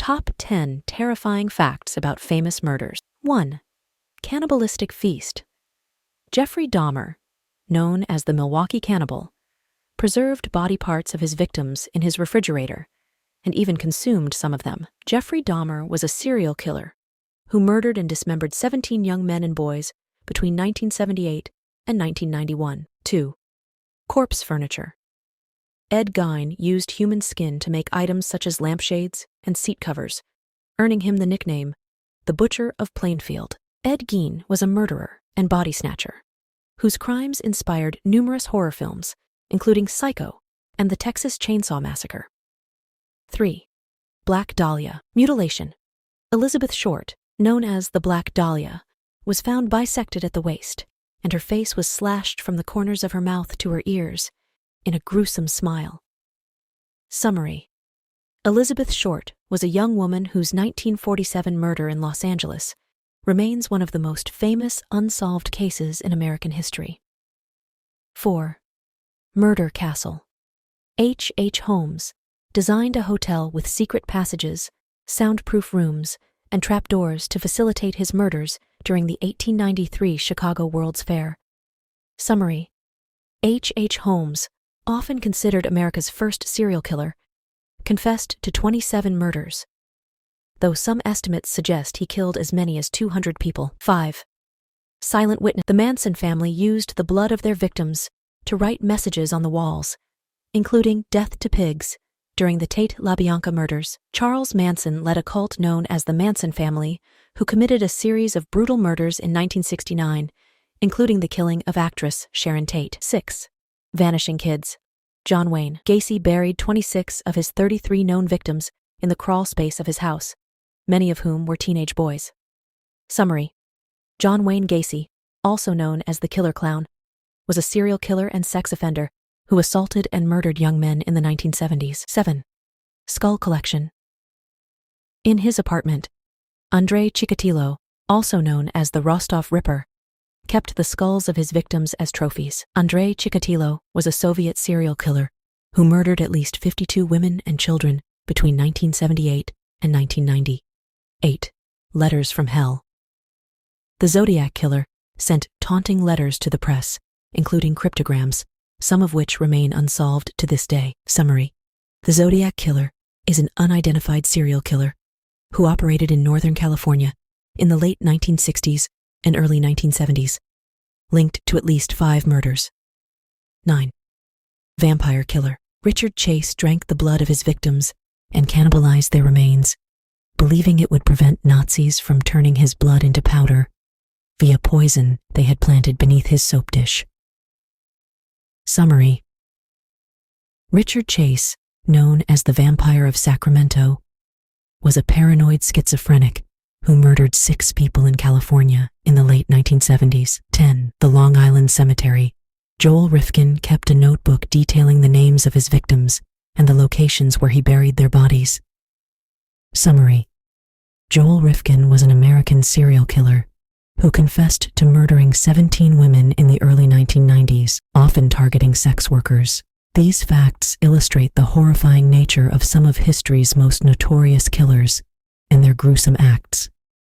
Top 10 terrifying facts about famous murders. 1. Cannibalistic feast. Jeffrey Dahmer, known as the Milwaukee Cannibal, preserved body parts of his victims in his refrigerator and even consumed some of them. Jeffrey Dahmer was a serial killer who murdered and dismembered 17 young men and boys between 1978 and 1991. 2. Corpse furniture. Ed Gein used human skin to make items such as lampshades and seat covers, earning him the nickname, the Butcher of Plainfield. Ed Gein was a murderer and body snatcher, whose crimes inspired numerous horror films, including Psycho and the Texas Chainsaw Massacre. 3. Black Dahlia. Mutilation. Elizabeth Short, known as the Black Dahlia, was found bisected at the waist, and her face was slashed from the corners of her mouth to her ears in a gruesome smile. Summary. Elizabeth Short was a young woman whose 1947 murder in Los Angeles remains one of the most famous unsolved cases in American history. 4. Murder Castle. H. Holmes designed a hotel with secret passages, soundproof rooms, and trapdoors to facilitate his murders during the 1893 Chicago World's Fair. Summary. H. Holmes, often considered America's first serial killer, confessed to 27 murders, though some estimates suggest he killed as many as 200 people. 5. Silent witness. The Manson family used the blood of their victims to write messages on the walls, including "Death to Pigs," during the Tate LaBianca murders. Charles Manson led a cult known as the Manson family, who committed a series of brutal murders in 1969, including the killing of actress Sharon Tate. 6. Vanishing kids. John Wayne Gacy buried 26 of his 33 known victims in the crawl space of his house, many of whom were teenage boys. Summary. John Wayne Gacy, also known as the Killer Clown, was a serial killer and sex offender who assaulted and murdered young men in the 1970s. 7. Skull collection. In his apartment, Andrei Chikatilo, also known as the Rostov Ripper, kept the skulls of his victims as trophies. Andrei Chikatilo was a Soviet serial killer who murdered at least 52 women and children between 1978 and 1990. 8. Letters from Hell. The Zodiac Killer sent taunting letters to the press, including cryptograms, some of which remain unsolved to this day. Summary. The Zodiac Killer is an unidentified serial killer who operated in Northern California in the late 1960s and early 1970s, linked to at least 5 murders. 9. Vampire Killer. Richard Chase drank the blood of his victims and cannibalized their remains, believing it would prevent Nazis from turning his blood into powder via poison they had planted beneath his soap dish. Summary. Richard Chase, known as the Vampire of Sacramento, was a paranoid schizophrenic who murdered 6 people in California in the late 1970s. 10. The Long Island Cemetery. Joel Rifkin kept a notebook detailing the names of his victims and the locations where he buried their bodies. Summary. Joel Rifkin was an American serial killer who confessed to murdering 17 women in the early 1990s, often targeting sex workers. These facts illustrate the horrifying nature of some of history's most notorious killers and their gruesome acts.